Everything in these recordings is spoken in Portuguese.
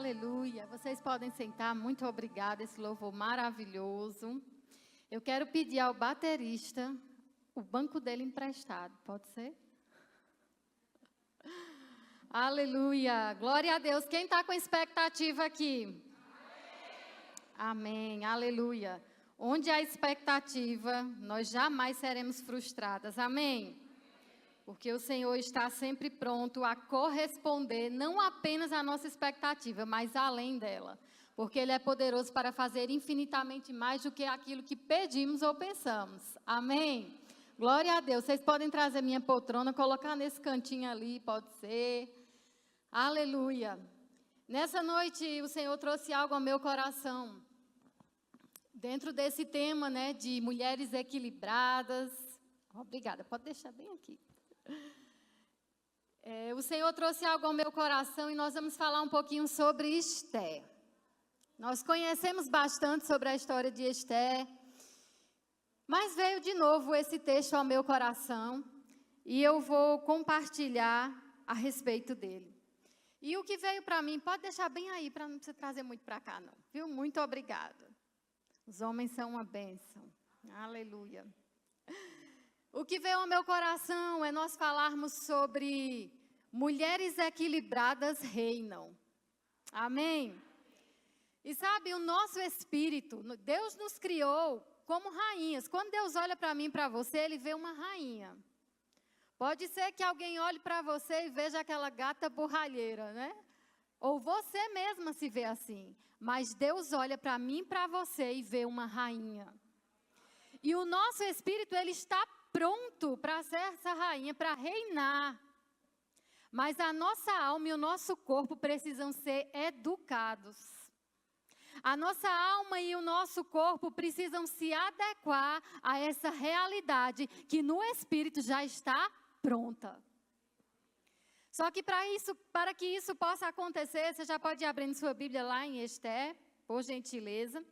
Aleluia. Vocês podem sentar. Muito obrigada, esse louvor maravilhoso. Eu quero pedir ao baterista o banco dele emprestado. Pode ser? Aleluia. Glória a Deus. Quem está com expectativa aqui? Amém. Aleluia. Onde há expectativa, nós jamais seremos frustradas. Amém. Porque o Senhor está sempre pronto a corresponder, não apenas à nossa expectativa, mas além dela. Porque Ele é poderoso para fazer infinitamente mais do que aquilo que pedimos ou pensamos. Amém? Glória a Deus. Vocês podem trazer minha poltrona, colocar nesse cantinho ali, pode ser. Aleluia. Nessa noite, o Senhor trouxe algo ao meu coração. Dentro desse tema, né, de mulheres equilibradas. Obrigada, pode deixar bem aqui. O Senhor trouxe algo ao meu coração e nós vamos falar um pouquinho sobre Esther. Nós conhecemos bastante sobre a história de Esther, mas veio de novo esse texto ao meu coração e eu vou compartilhar a respeito dele. E o que veio para mim, pode deixar bem aí, para não precisar trazer muito para cá não, viu? Muito obrigada. Os homens são uma bênção. Aleluia. O que veio ao meu coração é nós falarmos sobre mulheres equilibradas reinam. Amém? E sabe, o nosso espírito, Deus nos criou como rainhas. Quando Deus olha para mim e para você, Ele vê uma rainha. Pode ser que alguém olhe para você e veja aquela gata borralheira, né? Ou você mesma se vê assim. Mas Deus olha para mim e para você e vê uma rainha. E o nosso espírito, ele está pronto para ser essa rainha, para reinar. Mas a nossa alma e o nosso corpo precisam ser educados. A nossa alma e o nosso corpo precisam se adequar a essa realidade que no espírito já está pronta. Só que para que isso possa acontecer, você já pode ir abrindo sua Bíblia lá em Esther, por gentileza.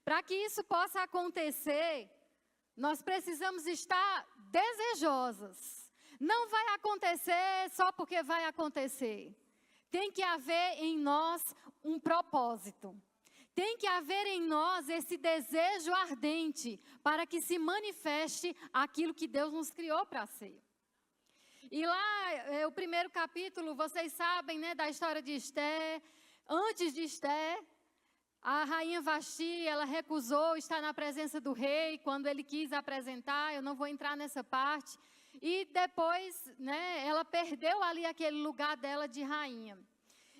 Para que isso possa acontecer, nós precisamos estar desejosas. Não vai acontecer só porque vai acontecer. Tem que haver em nós um propósito. Tem que haver em nós esse desejo ardente para que se manifeste aquilo que Deus nos criou para ser. E lá, o primeiro capítulo, vocês sabem, né, da história de Esther. Antes de Esther, a rainha Vasti, ela recusou estar na presença do rei quando ele quis apresentar. Eu não vou entrar nessa parte. E depois, né, ela perdeu ali aquele lugar dela de rainha.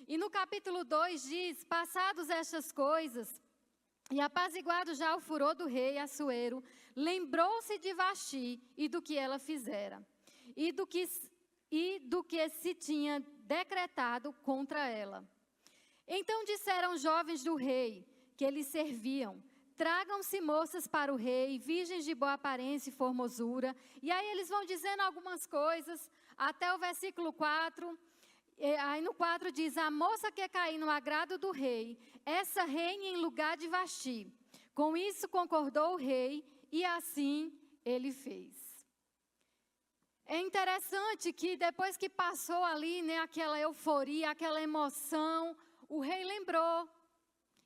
E no capítulo 2 diz, passados estas coisas, e apaziguado já o furor do rei Assuero, lembrou-se de Vasti e do que ela fizera, e do que se tinha decretado contra ela. Então disseram os jovens do rei, que eles serviam, tragam-se moças para o rei, virgens de boa aparência e formosura. E aí eles vão dizendo algumas coisas, até o versículo 4. Aí no 4 diz, a moça que cair no agrado do rei, essa reina em lugar de Vasti. Com isso concordou o rei, e assim ele fez. É interessante que depois que passou ali, né, aquela euforia, aquela emoção, o rei lembrou.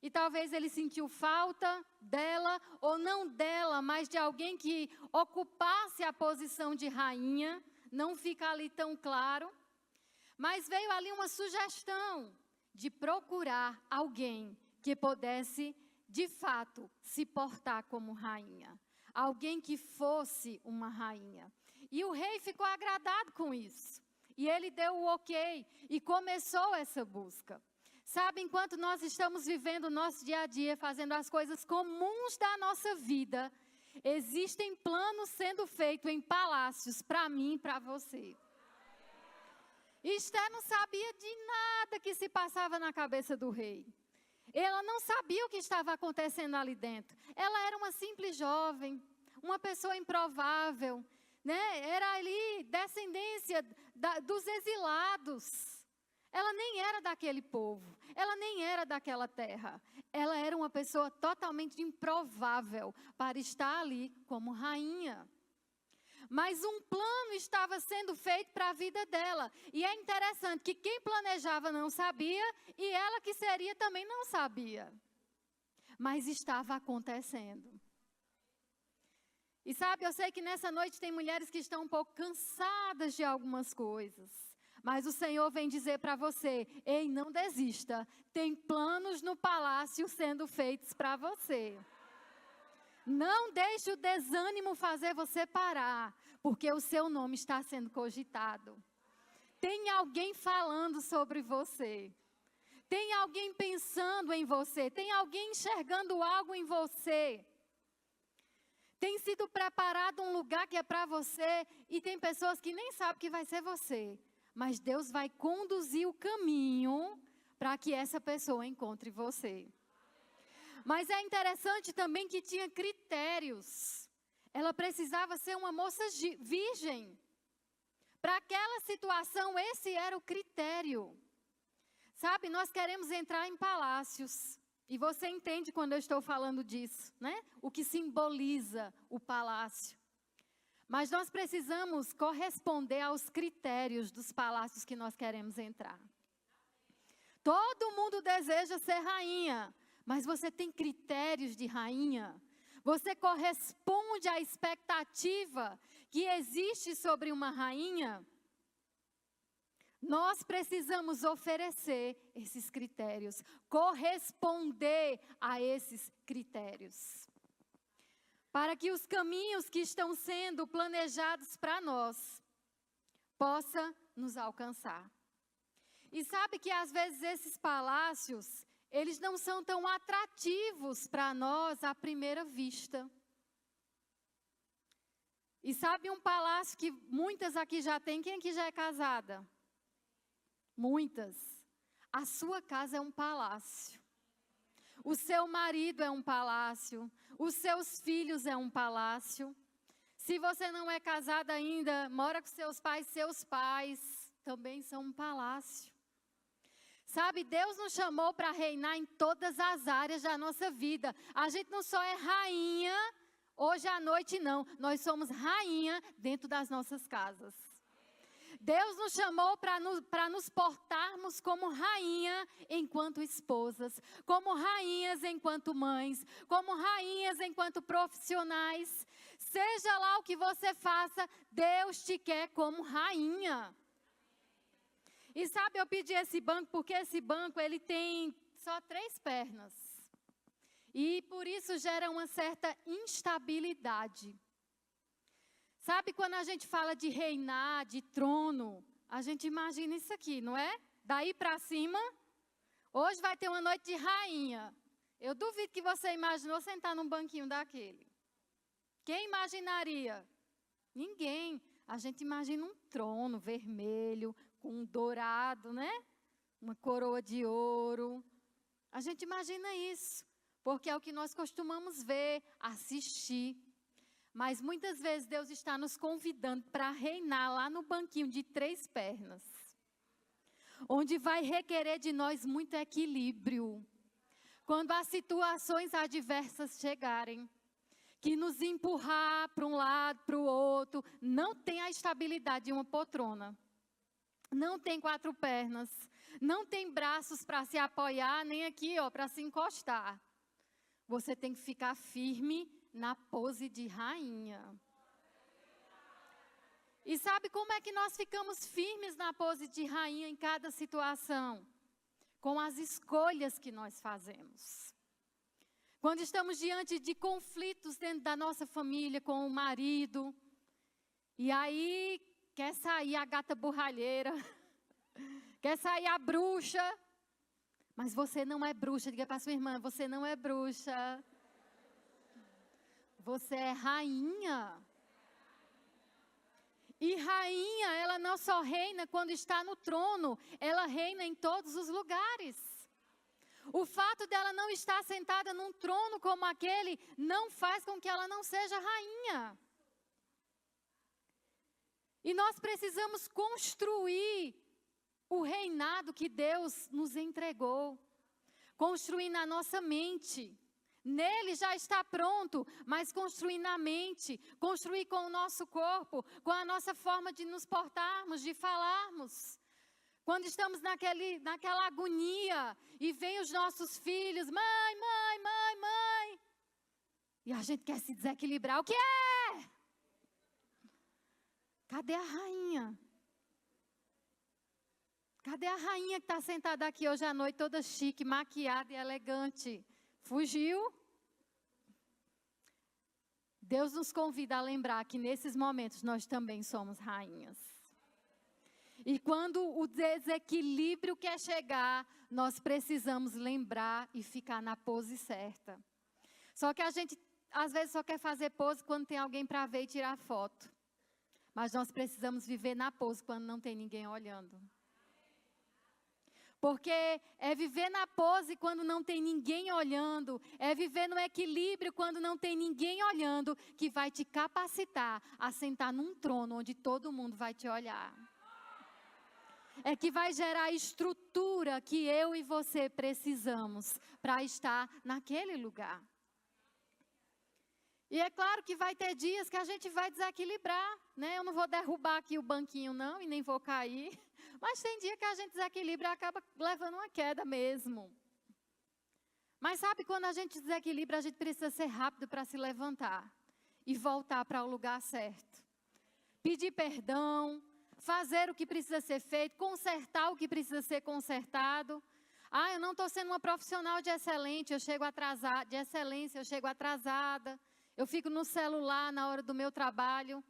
E talvez ele sentiu falta dela, ou não dela, mas de alguém que ocupasse a posição de rainha. Não fica ali tão claro. Mas veio ali uma sugestão de procurar alguém que pudesse, de fato, se portar como rainha. Alguém que fosse uma rainha. E o rei ficou agradado com isso. E ele deu o ok e começou essa busca. Sabe, enquanto nós estamos vivendo o nosso dia a dia, fazendo as coisas comuns da nossa vida, existem planos sendo feitos em palácios para mim e para você. Esther não sabia de nada que se passava na cabeça do rei. Ela não sabia o que estava acontecendo ali dentro. Ela era uma simples jovem, uma pessoa improvável, né? Era ali descendência dos exilados. Ela nem era daquele povo, ela nem era daquela terra. Ela era uma pessoa totalmente improvável para estar ali como rainha. mas um plano estava sendo feito para a vida dela. E é interessante que quem planejava não sabia e ela que seria também não sabia. Mas estava acontecendo. E sabe, eu sei que nessa noite tem mulheres que estão um pouco cansadas de algumas coisas. Mas o Senhor vem dizer para você, ei, não desista. Tem planos no palácio sendo feitos para você. Não deixe o desânimo fazer você parar, porque o seu nome está sendo cogitado. Tem alguém falando sobre você. Tem alguém pensando em você. Tem alguém enxergando algo em você. Tem sido preparado um lugar que é para você e tem pessoas que nem sabem que vai ser você. Mas Deus vai conduzir o caminho para que essa pessoa encontre você. Mas é interessante também que tinha critérios. Ela precisava ser uma moça virgem. Para aquela situação, esse era o critério. Sabe, nós queremos entrar em palácios. E você entende quando eu estou falando disso, né? O que simboliza o palácio. Mas nós precisamos corresponder aos critérios dos palácios que nós queremos entrar. Todo mundo deseja ser rainha. Mas você tem critérios de rainha? Você corresponde à expectativa que existe sobre uma rainha? Nós precisamos oferecer esses critérios, corresponder a esses critérios. Para que os caminhos que estão sendo planejados para nós possam nos alcançar. E sabe que às vezes esses palácios, eles não são tão atrativos para nós à primeira vista. E sabe um palácio que muitas aqui já têm? Quem aqui já é casada? Muitas. A sua casa é um palácio. O seu marido é um palácio. Os seus filhos é um palácio. Se você não é casada ainda, mora com seus pais também são um palácio. Sabe, Deus nos chamou para reinar em todas as áreas da nossa vida. A gente não só é rainha hoje à noite, não. Nós somos rainha dentro das nossas casas. Deus nos chamou para nos portarmos como rainha enquanto esposas, como rainhas enquanto mães, como rainhas enquanto profissionais. Seja lá o que você faça, Deus te quer como rainha. E sabe, eu pedi esse banco porque esse banco ele tem só 3 pernas. E por isso gera uma certa instabilidade. Sabe quando a gente fala de reinar, de trono, a gente imagina isso aqui, não é? Daí para cima, hoje vai ter uma noite de rainha. Eu duvido que você imaginou sentar num banquinho daquele. Quem imaginaria? Ninguém. A gente imagina um trono vermelho, com um dourado, né? Uma coroa de ouro. A gente imagina isso, porque é o que nós costumamos ver, assistir. Mas muitas vezes Deus está nos convidando para reinar lá no banquinho de 3 pernas. Onde vai requerer de nós muito equilíbrio. Quando as situações adversas chegarem, que nos empurrar para um lado, para o outro, não tem a estabilidade de uma poltrona. Não tem 4 pernas, não tem braços para se apoiar, nem aqui, ó, para se encostar. Você tem que ficar firme na pose de rainha. E sabe como é que nós ficamos firmes na pose de rainha em cada situação? Com as escolhas que nós fazemos. Quando estamos diante de conflitos dentro da nossa família, com o marido, e aí quer sair a gata borralheira, quer sair a bruxa, mas você não é bruxa. Diga para sua irmã, você não é bruxa. Você é rainha. E rainha, ela não só reina quando está no trono, ela reina em todos os lugares. O fato dela não estar sentada num trono como aquele, não faz com que ela não seja rainha. E nós precisamos construir o reinado que Deus nos entregou. Construir na nossa mente, Nele já está pronto, mas construir na mente, construir com o nosso corpo, com a nossa forma de nos portarmos, de falarmos. Quando estamos naquela agonia e vem os nossos filhos, mãe, mãe, mãe, mãe. E a gente quer se desequilibrar. O que é? Cadê a rainha? Cadê a rainha que está sentada aqui hoje à noite, toda chique, maquiada e elegante? Fugiu? Deus nos convida a lembrar que nesses momentos nós também somos rainhas. E quando o desequilíbrio quer chegar, nós precisamos lembrar e ficar na pose certa. Só que a gente, às vezes, só quer fazer pose quando tem alguém para ver e tirar foto. Mas nós precisamos viver na pose quando não tem ninguém olhando. Porque é viver na pose quando não tem ninguém olhando, é viver no equilíbrio quando não tem ninguém olhando, que vai te capacitar a sentar num trono onde todo mundo vai te olhar. É que vai gerar a estrutura que eu e você precisamos para estar naquele lugar. E é claro que vai ter dias que a gente vai desequilibrar, né? Eu não vou derrubar aqui o banquinho não e nem vou cair. Mas tem dia que a gente desequilibra e acaba levando uma queda mesmo. Mas sabe, quando a gente desequilibra, a gente precisa ser rápido para se levantar e voltar para o lugar certo. Pedir perdão, fazer o que precisa ser feito, consertar o que precisa ser consertado. Ah, eu não estou sendo uma profissional de excelência, eu chego atrasada. Eu fico no celular na hora do meu trabalho.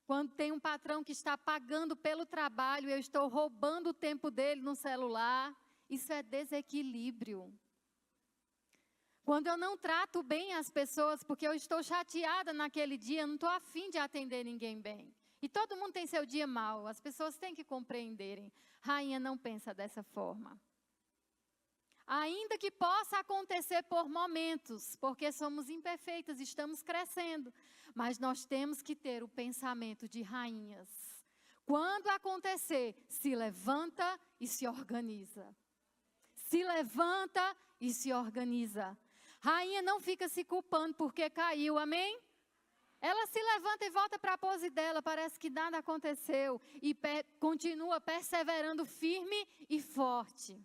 Quando tem um patrão que está pagando pelo trabalho, eu estou roubando o tempo dele no celular. Isso é desequilíbrio. Quando eu não trato bem as pessoas, porque eu estou chateada naquele dia, eu não estou afim de atender ninguém bem. E todo mundo tem seu dia mau, as pessoas têm que compreenderem. Rainha não pensa dessa forma. Ainda que possa acontecer por momentos, porque somos imperfeitas, estamos crescendo. Mas nós temos que ter o pensamento de rainhas. Quando acontecer, se levanta e se organiza. Se levanta e se organiza. Rainha não fica se culpando porque caiu, amém? Ela se levanta e volta para a pose dela, parece que nada aconteceu. E continua perseverando firme e forte.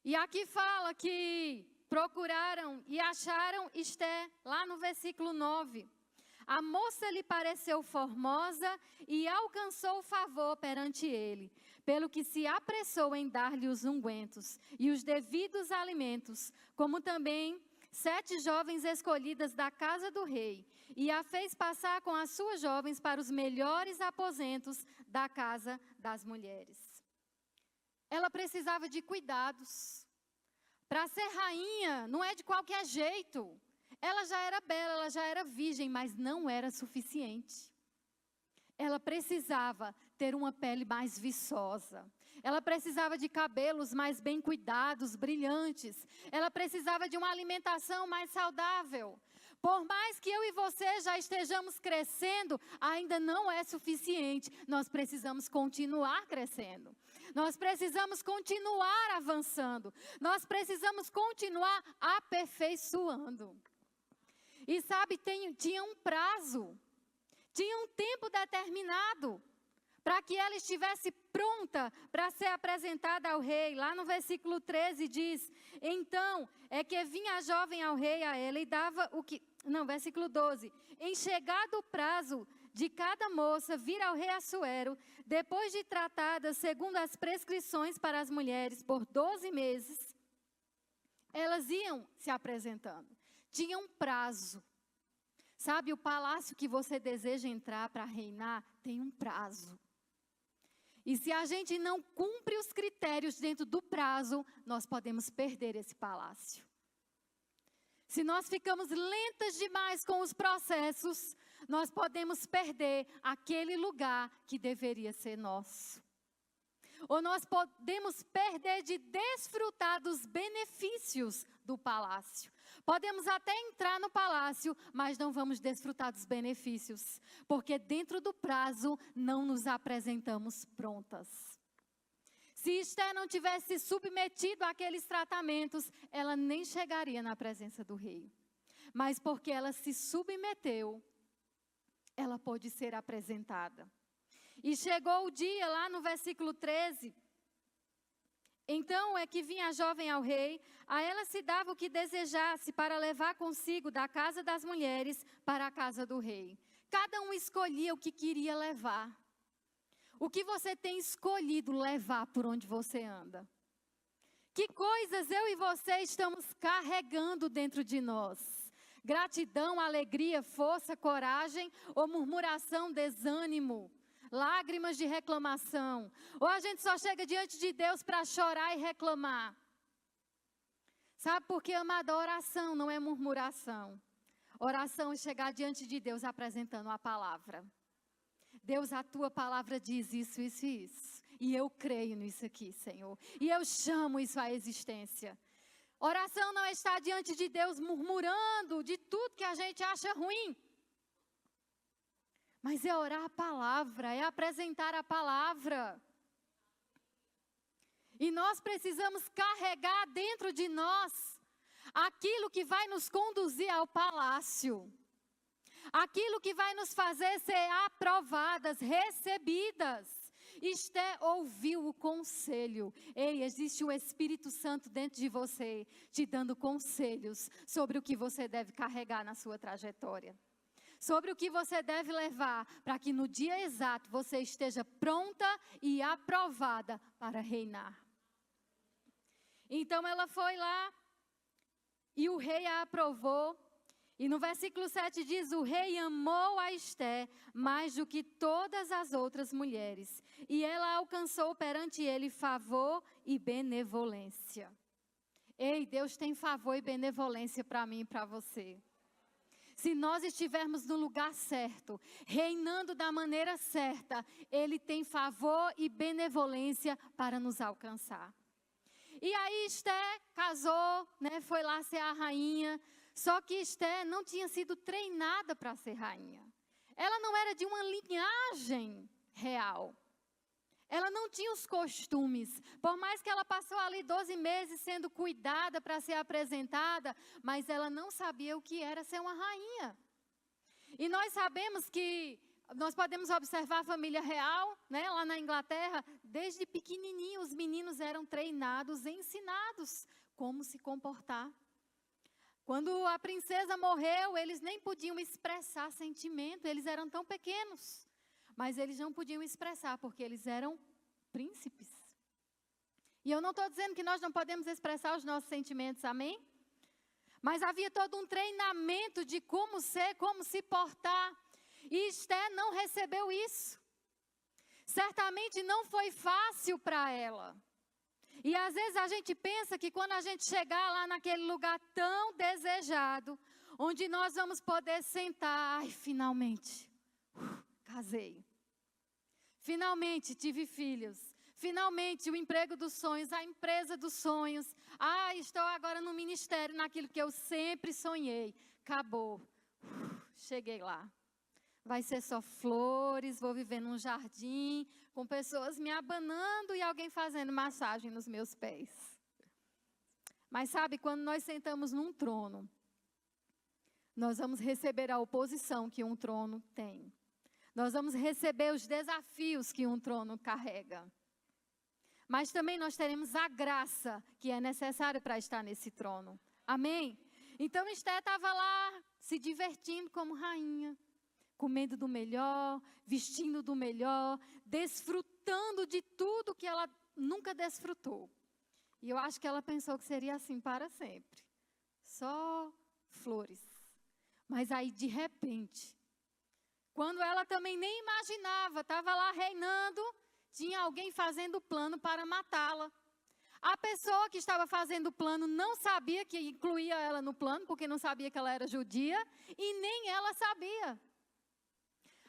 E aqui fala que procuraram e acharam Esté, lá no versículo 9. A moça lhe pareceu formosa e alcançou favor perante ele, pelo que se apressou em dar-lhe os ungüentos e os devidos alimentos, como também 7 jovens escolhidas da casa do rei, e a fez passar com as suas jovens para os melhores aposentos da casa das mulheres. Ela precisava de cuidados. Para ser rainha, não é de qualquer jeito. Ela já era bela, ela já era virgem, mas não era suficiente. Ela precisava ter uma pele mais viçosa. Ela precisava de cabelos mais bem cuidados, brilhantes. Ela precisava de uma alimentação mais saudável. Por mais que eu e você já estejamos crescendo, ainda não é suficiente. Nós precisamos continuar crescendo. Nós precisamos continuar avançando. Nós precisamos continuar aperfeiçoando. E sabe, tinha um prazo. Tinha um tempo determinado para que ela estivesse pronta para ser apresentada ao rei. Lá no versículo 13 diz, então é que vinha a jovem ao rei a ela e dava o que... Não, versículo 12. Em chegado o prazo de cada moça vir ao rei Assuero, depois de tratada segundo as prescrições para as mulheres por 12 meses, elas iam se apresentando. Tinha um prazo. Sabe, o palácio que você deseja entrar para reinar tem um prazo. E se a gente não cumpre os critérios dentro do prazo, nós podemos perder esse palácio. Se nós ficamos lentas demais com os processos, nós podemos perder aquele lugar que deveria ser nosso. Ou nós podemos perder de desfrutar dos benefícios do palácio. Podemos até entrar no palácio, mas não vamos desfrutar dos benefícios, porque dentro do prazo não nos apresentamos prontas. Se Esté não tivesse se submetido àqueles tratamentos, ela nem chegaria na presença do rei. Mas porque ela se submeteu, ela pôde ser apresentada. E chegou o dia, lá no versículo 13, então é que vinha a jovem ao rei, a ela se dava o que desejasse para levar consigo da casa das mulheres para a casa do rei. Cada um escolhia o que queria levar. O que você tem escolhido levar por onde você anda? Que coisas eu e você estamos carregando dentro de nós? Gratidão, alegria, força, coragem ou murmuração, desânimo, lágrimas de reclamação? Ou a gente só chega diante de Deus para chorar e reclamar? Sabe por que, amada? Oração não é murmuração. Oração é chegar diante de Deus apresentando a palavra. Deus, a tua palavra diz isso, isso e isso. E eu creio nisso aqui, Senhor. E eu chamo isso à existência. Oração não é estar diante de Deus murmurando de tudo que a gente acha ruim. Mas é orar a palavra, é apresentar a palavra. E nós precisamos carregar dentro de nós aquilo que vai nos conduzir ao palácio. Aquilo que vai nos fazer ser aprovadas, recebidas. Esté ouviu o conselho. Ei, existe o Espírito Santo dentro de você, te dando conselhos sobre o que você deve carregar na sua trajetória. Sobre o que você deve levar, para que no dia exato você esteja pronta e aprovada para reinar. Então ela foi lá e o rei a aprovou. E no versículo 7 diz, o rei amou a Esté mais do que todas as outras mulheres. E ela alcançou perante ele favor e benevolência. Ei, Deus tem favor e benevolência para mim e para você. Se nós estivermos no lugar certo, reinando da maneira certa, Ele tem favor e benevolência para nos alcançar. E aí Esté casou, né, foi lá ser a rainha. Só que Esté não tinha sido treinada para ser rainha. Ela não era de uma linhagem real. Ela não tinha os costumes. Por mais que ela passou ali 12 meses sendo cuidada para ser apresentada, mas ela não sabia o que era ser uma rainha. E nós sabemos que, nós podemos observar a família real, né, lá na Inglaterra, desde pequenininho os meninos eram treinados, ensinados como se comportar. Quando a princesa morreu, eles nem podiam expressar sentimento, eles eram tão pequenos. Mas eles não podiam expressar, porque eles eram príncipes. E eu não estou dizendo que nós não podemos expressar os nossos sentimentos, amém? Mas havia todo um treinamento de como ser, como se portar. E Esté não recebeu isso. Certamente não foi fácil para ela. E às vezes a gente pensa que quando a gente chegar lá naquele lugar tão desejado, onde nós vamos poder sentar, ai, finalmente, casei. Finalmente tive filhos. Finalmente o emprego dos sonhos, a empresa dos sonhos. Ah, estou agora no ministério, naquilo que eu sempre sonhei. Acabou. Cheguei lá. Vai ser só flores, vou viver num jardim, com pessoas me abanando e alguém fazendo massagem nos meus pés. Mas sabe, quando nós sentamos num trono, nós vamos receber a oposição que um trono tem. Nós vamos receber os desafios que um trono carrega. Mas também nós teremos a graça que é necessária para estar nesse trono. Amém? Então Esté estava lá se divertindo como rainha. Comendo do melhor, vestindo do melhor, desfrutando de tudo que ela nunca desfrutou. E eu acho que ela pensou que seria assim para sempre. Só flores. Mas aí, de repente, quando ela também nem imaginava, estava lá reinando, tinha alguém fazendo plano para matá-la. A pessoa que estava fazendo o plano não sabia que incluía ela no plano, porque não sabia que ela era judia, e nem ela sabia.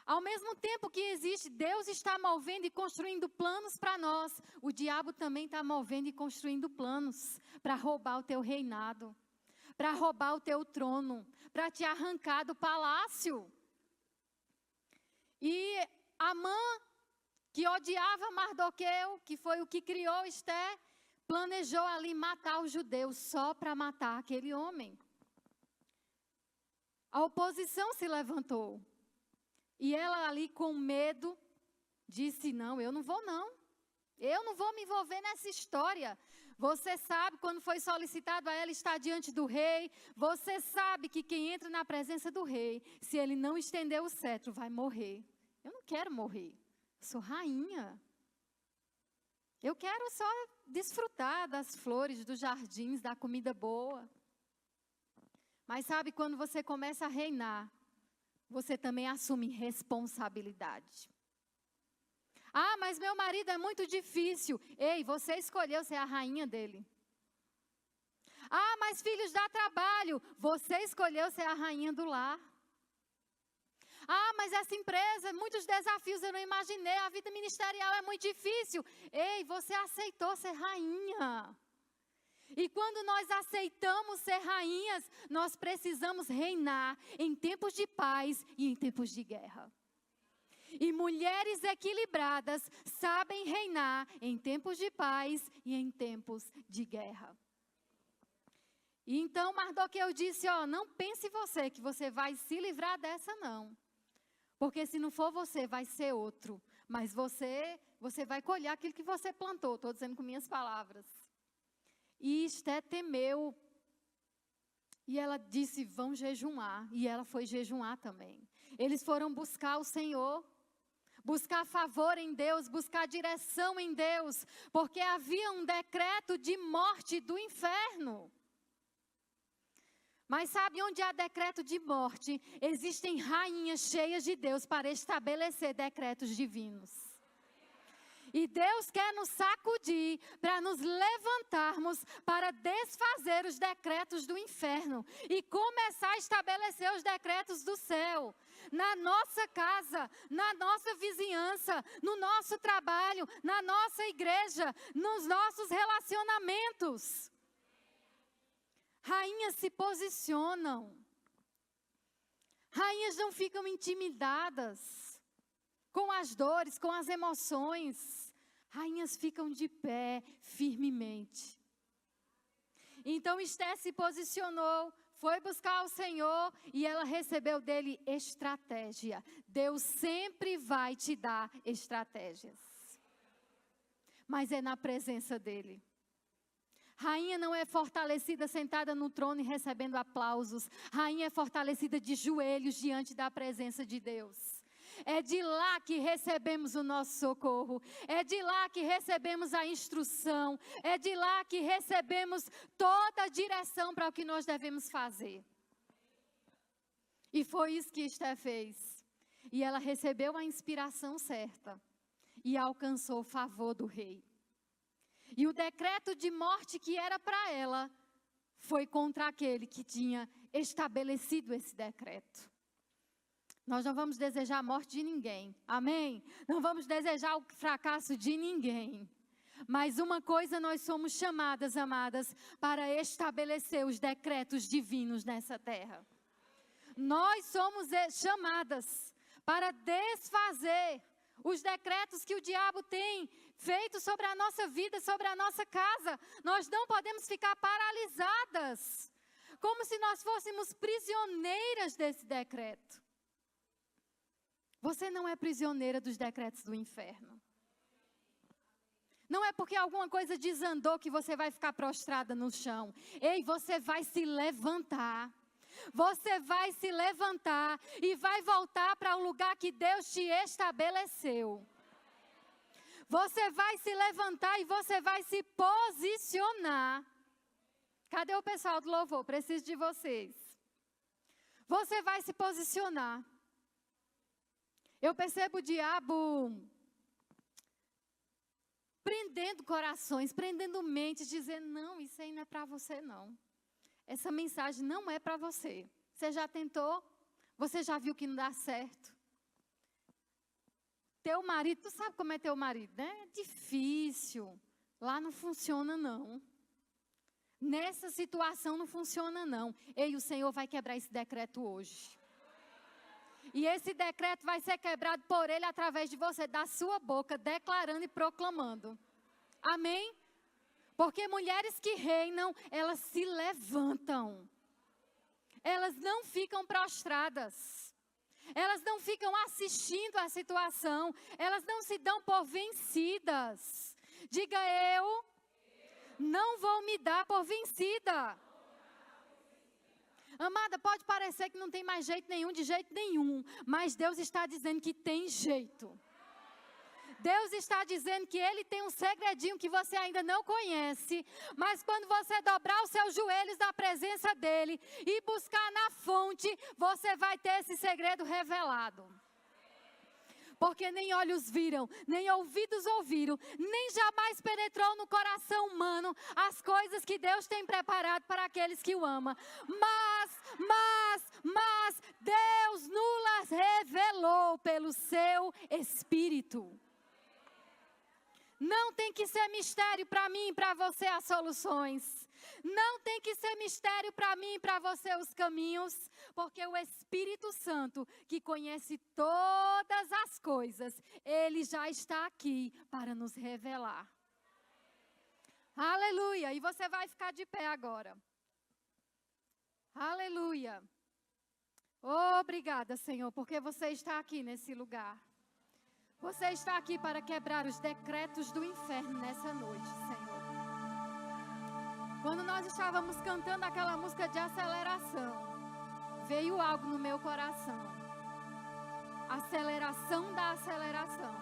Ao mesmo tempo que existe, Deus está movendo e construindo planos para nós. O diabo também está movendo e construindo planos para roubar o teu reinado, para roubar o teu trono, para te arrancar do palácio. E Amã que odiava Mardoqueu, que foi o que criou Esté, planejou ali matar os judeus só para matar aquele homem. A oposição se levantou. E ela ali com medo, disse, não, eu não vou não. Eu não vou me envolver nessa história. Você sabe, quando foi solicitado a ela estar diante do rei, você sabe que quem entra na presença do rei, se ele não estender o cetro, vai morrer. Eu não quero morrer. Eu sou rainha. Eu quero só desfrutar das flores, dos jardins, da comida boa. Mas sabe, quando você começa a reinar, você também assume responsabilidade. Ah, mas meu marido é muito difícil. Ei, você escolheu ser a rainha dele. Ah, mas filhos dá trabalho. Você escolheu ser a rainha do lar. Ah, mas essa empresa, muitos desafios eu não imaginei. A vida ministerial é muito difícil. Ei, você aceitou ser rainha. E quando nós aceitamos ser rainhas, nós precisamos reinar em tempos de paz e em tempos de guerra. E mulheres equilibradas sabem reinar em tempos de paz e em tempos de guerra. E então Mardoqueu disse, ó, não pense você que você vai se livrar dessa não. Porque se não for você, vai ser outro. Mas você vai colher aquilo que você plantou. Estou dizendo com minhas palavras. E Esté temeu. E ela disse, vão jejuar. E ela foi jejuar também. Eles foram buscar o Senhor. Buscar favor em Deus, buscar direção em Deus. Porque havia um decreto de morte do inferno. Mas sabe onde há decreto de morte? Existem rainhas cheias de Deus para estabelecer decretos divinos. E Deus quer nos sacudir para nos levantarmos para desfazer os decretos do inferno e começar a estabelecer os decretos do céu. Na nossa casa, na nossa vizinhança, no nosso trabalho, na nossa igreja, nos nossos relacionamentos. Rainhas se posicionam. Rainhas não ficam intimidadas com as dores, com as emoções. Rainhas ficam de pé firmemente. Então Esté se posicionou, foi buscar o Senhor e ela recebeu dele estratégia. Deus sempre vai te dar estratégias. Mas é na presença dele. Rainha não é fortalecida sentada no trono e recebendo aplausos. Rainha é fortalecida de joelhos diante da presença de Deus. É de lá que recebemos o nosso socorro. É de lá que recebemos a instrução. É de lá que recebemos toda a direção para o que nós devemos fazer. E foi isso que Esté fez. E ela recebeu a inspiração certa. E alcançou o favor do rei. E o decreto de morte que era para ela foi contra aquele que tinha estabelecido esse decreto. Nós não vamos desejar a morte de ninguém, amém? Não vamos desejar o fracasso de ninguém. Mas uma coisa nós somos chamadas, amadas, para estabelecer os decretos divinos nessa terra. Nós somos chamadas para desfazer os decretos que o diabo tem feito sobre a nossa vida, sobre a nossa casa. Nós não podemos ficar paralisadas, como se nós fôssemos prisioneiras desse decreto. Você não é prisioneira dos decretos do inferno. Não é porque alguma coisa desandou que você vai ficar prostrada no chão. Ei, você vai se levantar. Você vai se levantar e vai voltar para o lugar que Deus te estabeleceu. Você vai se levantar e você vai se posicionar. Cadê o pessoal do louvor? Preciso de vocês. Você vai se posicionar. Eu percebo o diabo prendendo corações, prendendo mentes, dizendo, não, isso aí não é para você não. Essa mensagem não é para você. Você já tentou? Você já viu que não dá certo? Teu marido, tu sabe como é teu marido, né? É difícil. Lá não funciona não. Nessa situação não funciona não. Ei, o Senhor vai quebrar esse decreto hoje. E esse decreto vai ser quebrado por ele através de você, da sua boca, declarando e proclamando. Amém? Porque mulheres que reinam, elas se levantam. Elas não ficam prostradas. Elas não ficam assistindo a situação. Elas não se dão por vencidas. Diga eu, não vou me dar por vencida. Amada, pode parecer que não tem mais jeito nenhum, de jeito nenhum. Mas Deus está dizendo que tem jeito. Deus está dizendo que Ele tem um segredinho que você ainda não conhece. Mas quando você dobrar os seus joelhos na presença dEle e buscar na fonte, você vai ter esse segredo revelado. Porque nem olhos viram, nem ouvidos ouviram, nem jamais penetrou no coração humano as coisas que Deus tem preparado para aqueles que o amam. Mas Deus nos revelou pelo seu Espírito. Não tem que ser mistério para mim e para você as soluções. Não tem que ser mistério para mim e para você os caminhos. Porque o Espírito Santo, que conhece todas as coisas, Ele já está aqui para nos revelar. Aleluia! E você vai ficar de pé agora. Aleluia! Obrigada, Senhor, porque você está aqui nesse lugar. Você está aqui para quebrar os decretos do inferno nessa noite, Senhor. Quando nós estávamos cantando aquela música de aceleração, veio algo no meu coração. Aceleração da aceleração.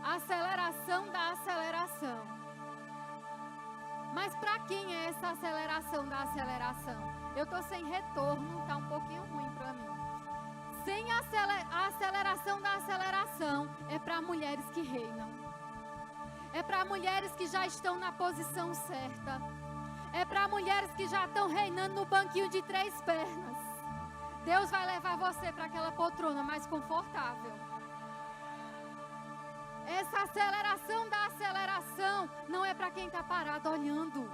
Aceleração da aceleração. Mas para quem é essa aceleração da aceleração? Eu estou sem retorno, está um pouquinho ruim para mim. Sem a aceleração da aceleração, é para mulheres que reinam. É para mulheres que já estão na posição certa. É para mulheres que já estão reinando no banquinho de 3 pernas. Deus vai levar você para aquela poltrona mais confortável. Essa aceleração da aceleração não é para quem está parado olhando.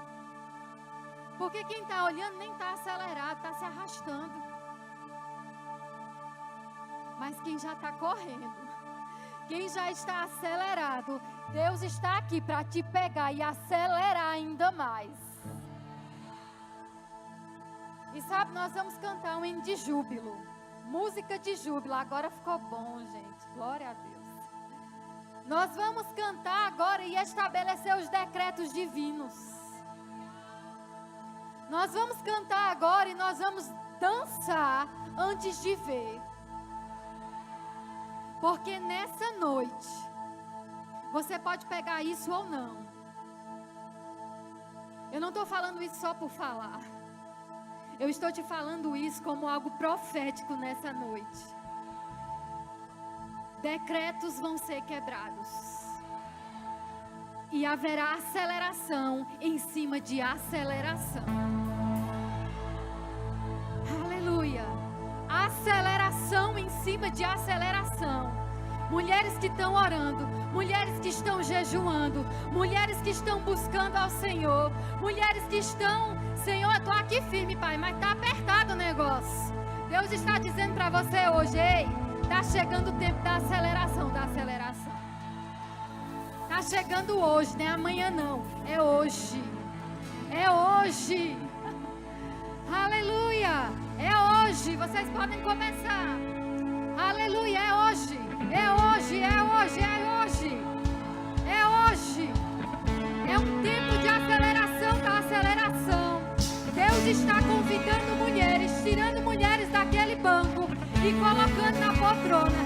Porque quem está olhando nem está acelerado, está se arrastando. Mas quem já está correndo, quem já está acelerado, Deus está aqui para te pegar e acelerar ainda mais. E sabe, nós vamos cantar um hino de júbilo, música de júbilo. Agora ficou bom, gente, glória a Deus. Nós vamos cantar agora e estabelecer os decretos divinos. Nós vamos cantar agora e nós vamos dançar antes de ver. Porque nessa noite, você pode pegar isso ou não. Eu não estou falando isso só por falar. Eu estou te falando isso como algo profético nessa noite. Decretos vão ser quebrados. E haverá aceleração em cima de aceleração. Aleluia. Aceleração em cima de aceleração. Mulheres que estão orando, mulheres que estão jejuando, mulheres que estão buscando ao Senhor, mulheres que estão, Senhor, eu estou aqui firme, Pai, mas está apertado o negócio. Deus está dizendo para você hoje, ei, está chegando o tempo da aceleração, Está chegando hoje, não é amanhã não, é hoje. É hoje. Aleluia. É hoje, vocês podem começar. Aleluia, é hoje. É hoje, é hoje, é hoje. É hoje. É um tempo de aceleração da aceleração. Deus está convidando mulheres, tirando mulheres daquele banco e colocando na poltrona.